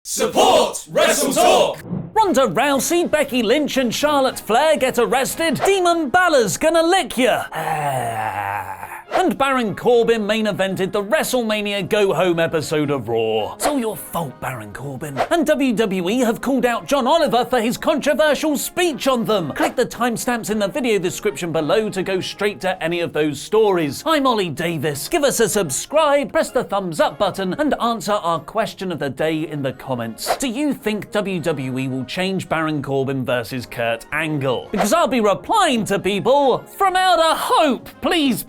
Support WrestleTalk! Ronda Rousey, Becky Lynch and Charlotte Flair get arrested. Demon Balor's gonna lick ya. And Baron Corbin main evented the WrestleMania Go Home episode of Raw. It's all your fault, Baron Corbin. And WWE have called out John Oliver for his controversial speech on them. Click the timestamps in the video description below to go straight to any of those stories. I'm Ollie Davis. Give us a subscribe, press the thumbs up button, and answer our question of the day in the comments. Do you think WWE will change Baron Corbin versus Kurt Angle? Because I'll be replying to people from out of hope. Please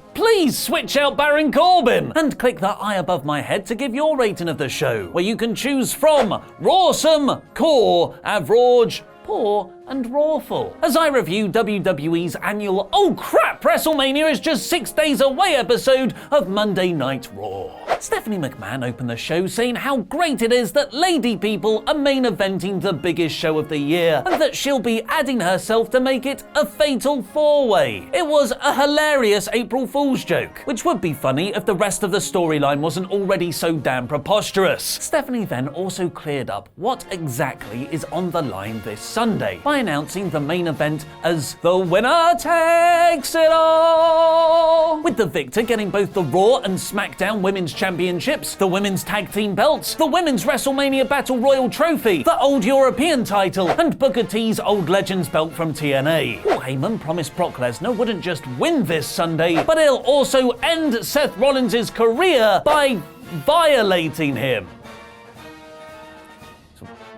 switch out Baron Corbin! And click the eye above my head to give your rating of the show, where you can choose from Rawsome, Core, Average, Poor, and Rawful. As I review WWE's annual Oh Crap, WrestleMania is just 6 days away episode of Monday Night Raw. Stephanie McMahon opened the show saying how great it is that lady people are main eventing the biggest show of the year, and that she'll be adding herself to make it a fatal four-way. It was a hilarious April Fool's joke, which would be funny if the rest of the storyline wasn't already so damn preposterous. Stephanie then also cleared up what exactly is on the line this Sunday by announcing the main event as the winner takes it all, with the victor getting both the Raw and SmackDown Women's Championships, the Women's Tag Team belts, the Women's WrestleMania Battle Royal trophy, the Old European title, and Booker T's Old Legends belt from TNA. Paul Heyman promised Brock Lesnar wouldn't just win this Sunday, but he'll also end Seth Rollins' career by violating him.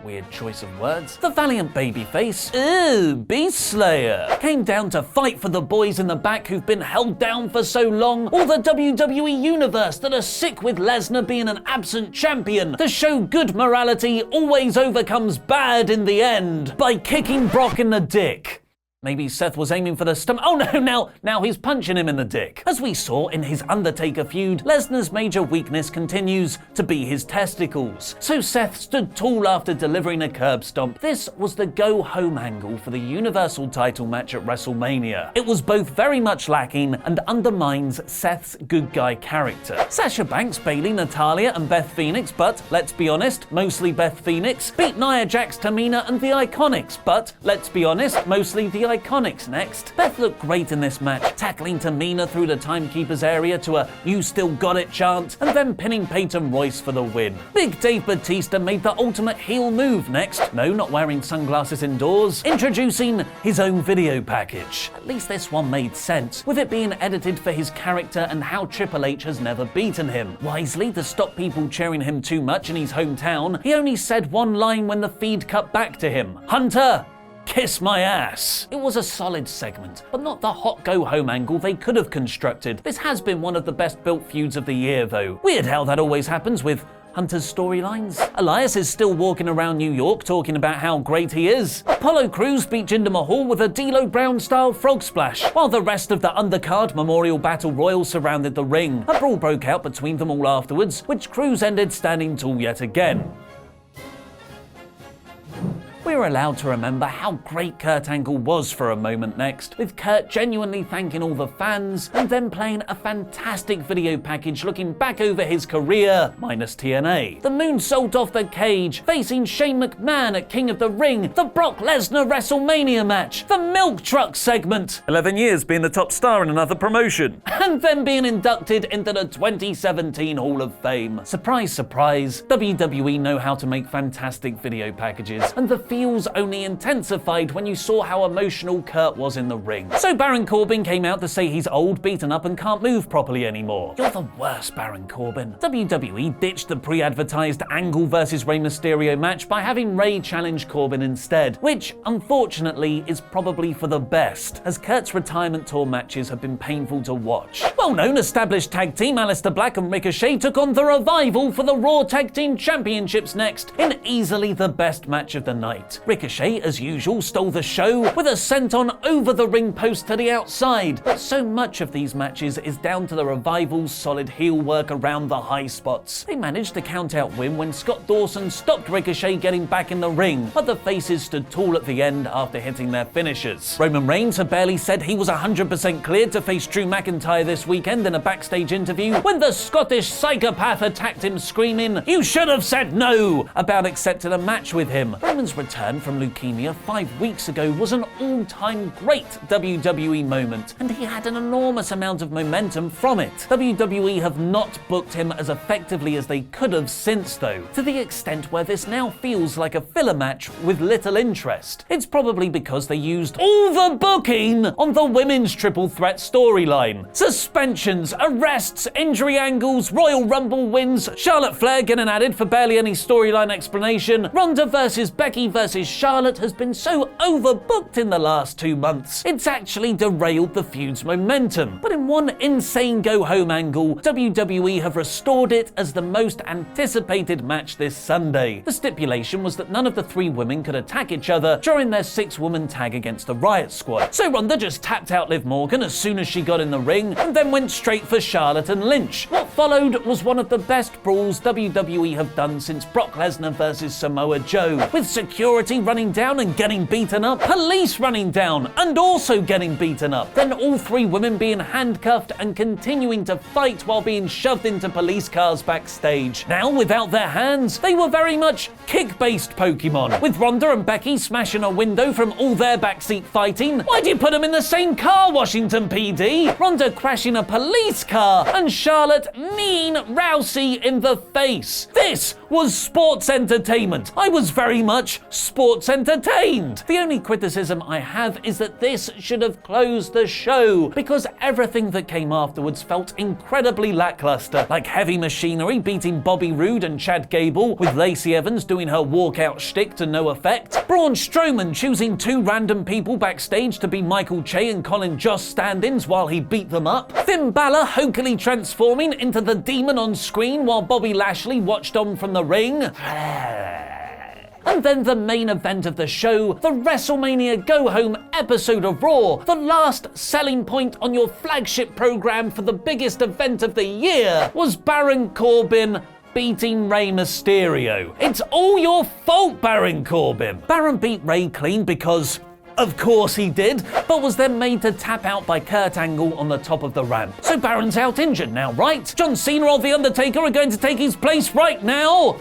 Weird choice of words. The valiant babyface, Beast Slayer, came down to fight for the boys in the back who've been held down for so long, or the WWE universe that are sick with Lesnar being an absent champion, to show good morality always overcomes bad in the end by kicking Brock in the dick. Maybe Seth was aiming for the stomach. Oh no, now he's punching him in the dick. As we saw in his Undertaker feud, Lesnar's major weakness continues to be his testicles. So Seth stood tall after delivering a curb stomp. This was the go-home angle for the Universal title match at WrestleMania. It was both very much lacking and undermines Seth's good guy character. Sasha Banks, Bayley, Natalya, and Beth Phoenix, but let's be honest, mostly Beth Phoenix, beat Nia Jax, Tamina, and the IIconics, but let's be honest, mostly the IIconics next. Beth looked great in this match, tackling Tamina through the timekeeper's area to a "you still got it" chant, and then pinning Peyton Royce for the win. Big Dave Batista made the ultimate heel move next. No, not wearing sunglasses indoors. Introducing his own video package. At least this one made sense, with it being edited for his character and how Triple H has never beaten him. Wisely, to stop people cheering him too much in his hometown, he only said one line when the feed cut back to him: "Hunter, kiss my ass." It was a solid segment, but not the hot go-home angle they could have constructed. This has been one of the best built feuds of the year though. Weird how that always happens with Hunter's storylines. Elias is still walking around New York talking about how great he is. Apollo Crews beat Jinder Mahal with a D'Lo Brown-style frog splash, while the rest of the undercard Memorial Battle Royal surrounded the ring. A brawl broke out between them all afterwards, which Crews ended standing tall yet again. We were allowed to remember how great Kurt Angle was for a moment next, with Kurt genuinely thanking all the fans and then playing a fantastic video package looking back over his career, minus TNA. The moonsault off the cage, facing Shane McMahon at King of the Ring, the Brock Lesnar WrestleMania match, the milk truck segment, 11 years being the top star in another promotion, and then being inducted into the 2017 Hall of Fame. Surprise, surprise, WWE know how to make fantastic video packages, and the feels only intensified when you saw how emotional Kurt was in the ring. So Baron Corbin came out to say he's old, beaten up, and can't move properly anymore. You're the worst, Baron Corbin. WWE ditched the pre-advertised Angle versus Rey Mysterio match by having Rey challenge Corbin instead, which unfortunately is probably for the best, as Kurt's retirement tour matches have been painful to watch. Well-known established tag team Aleister Black and Ricochet took on the Revival for the Raw Tag Team Championships next, in easily the best match of the night. moment. Ricochet, as usual, stole the show with a senton over the ring post to the outside, but so much of these matches is down to the Revival's solid heel work around the high spots. They managed to count out win when Scott Dawson stopped Ricochet getting back in the ring, but the faces stood tall at the end after hitting their finishers. Roman Reigns had barely said he was 100% cleared to face Drew McIntyre this weekend in a backstage interview when the Scottish psychopath attacked him screaming, "You should have said no!" about accepting a match with him. Roman's return from leukemia 5 weeks ago was an all-time great WWE moment, and he had an enormous amount of momentum from it. WWE have not booked him as effectively as they could have since though, to the extent where this now feels like a filler match with little interest. It's probably because they used all the booking on the women's triple threat storyline. Suspensions, arrests, injury angles, Royal Rumble wins, Charlotte Flair getting added for barely any storyline explanation, Ronda versus Becky versus Charlotte has been so overbooked in the last 2 months, it's actually derailed the feud's momentum. But in one insane go-home angle, WWE have restored it as the most anticipated match this Sunday. The stipulation was that none of the 3 women could attack each other during their 6-woman tag against the Riott Squad. So Ronda just tapped out Liv Morgan as soon as she got in the ring, and then went straight for Charlotte and Lynch. What followed was one of the best brawls WWE have done since Brock Lesnar versus Samoa Joe, with security running down and getting beaten up, police running down and also getting beaten up, then all 3 women being handcuffed and continuing to fight while being shoved into police cars backstage. Now, without their hands, they were very much kick-based Pokemon, with Ronda and Becky smashing a window from all their backseat fighting. Why'd you put them in the same car, Washington PD? Ronda crashing a police car and Charlotte kneeing Rousey in the face. This was sports entertainment. I was very much sports entertained. The only criticism I have is that this should have closed the show, because everything that came afterwards felt incredibly lackluster, like Heavy Machinery beating Bobby Roode and Chad Gable, with Lacey Evans doing her walkout shtick to no effect, Braun Strowman choosing 2 random people backstage to be Michael Che and Colin Jost stand-ins while he beat them up, Finn Balor hokily transforming into the demon on screen while Bobby Lashley watched on from the ring. And then the main event of the show, the WrestleMania Go-Home episode of Raw, the last selling point on your flagship program for the biggest event of the year, was Baron Corbin beating Rey Mysterio. It's all your fault, Baron Corbin. Baron beat Rey clean because of course he did, but was then made to tap out by Kurt Angle on the top of the ramp. So Baron's out injured now, right? John Cena or The Undertaker are going to take his place right now?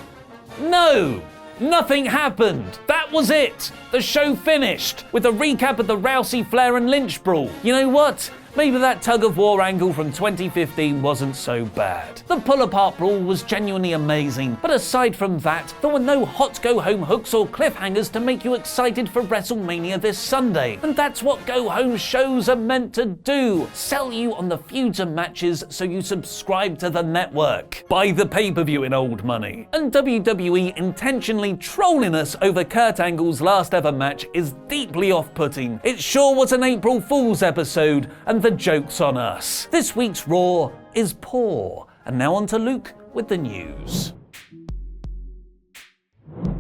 No. Nothing happened. That was it. The show finished with a recap of the Rousey, Flair and Lynch brawl. You know what? Maybe that tug-of-war angle from 2015 wasn't so bad. The pull-apart brawl was genuinely amazing, but aside from that, there were no hot go-home hooks or cliffhangers to make you excited for WrestleMania this Sunday. And that's what go-home shows are meant to do. Sell you on the feuds and matches so you subscribe to the network. Buy the pay-per-view in old money. And WWE intentionally trolling us over Kurt Angle's last ever match is deeply off-putting. It sure was an April Fool's episode, and the joke's on us. This week's Raw is poor. And now on to Luke with the news.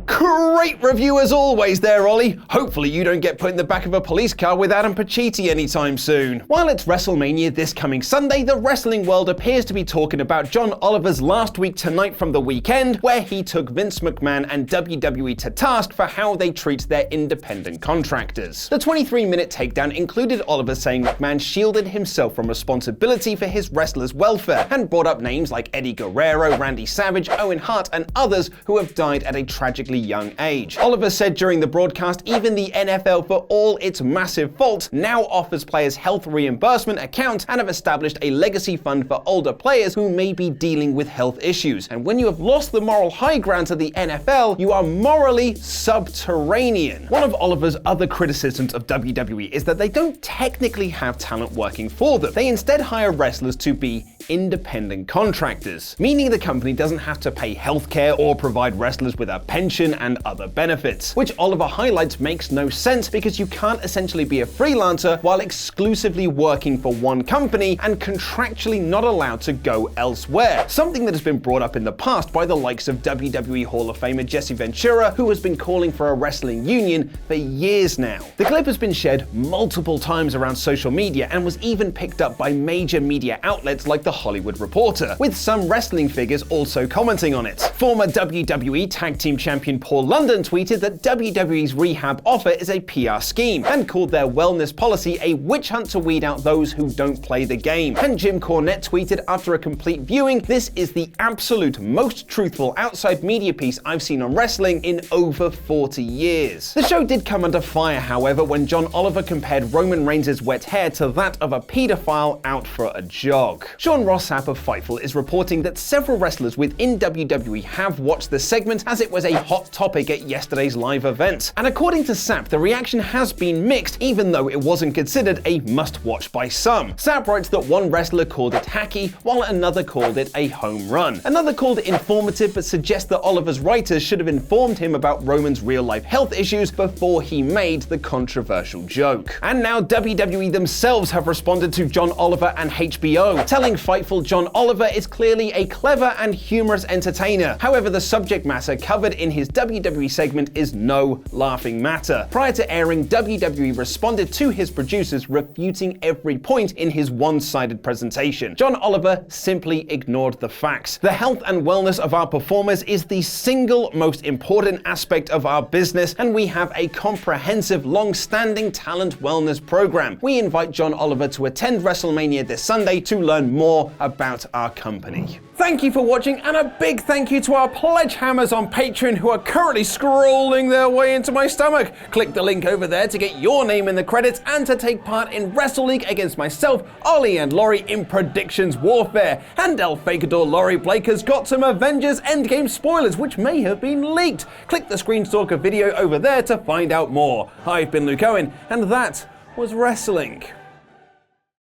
Great review as always there, Ollie. Hopefully you don't get put in the back of a police car with Adam Pacitti anytime soon. While it's WrestleMania this coming Sunday, the wrestling world appears to be talking about John Oliver's last week tonight from the weekend, where he took Vince McMahon and WWE to task for how they treat their independent contractors. The 23-minute takedown included Oliver saying McMahon shielded himself from responsibility for his wrestlers' welfare, and brought up names like Eddie Guerrero, Randy Savage, Owen Hart, and others who have died at a tragically young age. Oliver said during the broadcast, even the NFL, for all its massive faults, now offers players health reimbursement accounts and have established a legacy fund for older players who may be dealing with health issues. And when you have lost the moral high ground to the NFL, you are morally subterranean. One of Oliver's other criticisms of WWE is that they don't technically have talent working for them. They instead hire wrestlers to be independent contractors, meaning the company doesn't have to pay healthcare or provide wrestlers with a pension and other benefits, which Oliver highlights makes no sense because you can't essentially be a freelancer while exclusively working for one company and contractually not allowed to go elsewhere, something that has been brought up in the past by the likes of WWE Hall of Famer Jesse Ventura, who has been calling for a wrestling union for years now. The clip has been shared multiple times around social media and was even picked up by major media outlets like The Hollywood Reporter, with some wrestling figures also commenting on it. Former WWE Tag Team Champion Paul London tweeted that WWE's rehab offer is a PR scheme and called their wellness policy a witch hunt to weed out those who don't play the game. And Jim Cornette tweeted after a complete viewing, "This is the absolute most truthful outside media piece I've seen on wrestling in over 40 years. The show did come under fire, however, when John Oliver compared Roman Reigns' wet hair to that of a paedophile out for a jog. Sean Ross Sapp of Fightful is reporting that several wrestlers within WWE have watched the segment as it was a hot topic at yesterday's live event. And according to Sapp, the reaction has been mixed, even though it wasn't considered a must-watch by some. Sapp writes that one wrestler called it hacky, while another called it a home run. Another called it informative, but suggests that Oliver's writers should have informed him about Roman's real-life health issues before he made the controversial joke. And now WWE themselves have responded to John Oliver and HBO, telling Fightful John Oliver is clearly a clever and humorous entertainer. However, the subject matter covered in his WWE segment is no laughing matter. Prior to airing, WWE responded to his producers, refuting every point in his one-sided presentation. John Oliver simply ignored the facts. The health and wellness of our performers is the single most important aspect of our business, and we have a comprehensive, long-standing talent wellness program. We invite John Oliver to attend WrestleMania this Sunday to learn more about our company. Thank you for watching, and a big thank you to our pledge hammers on Patreon who are currently scrolling their way into my stomach. Click the link over there to get your name in the credits and to take part in Wrestle League against myself, Ollie, and Laurie in Predictions Warfare. And El Fakador Laurie Blake has got some Avengers Endgame spoilers which may have been leaked. Click the Screenstalker video over there to find out more. I've been Luke Owen, and that was wrestling.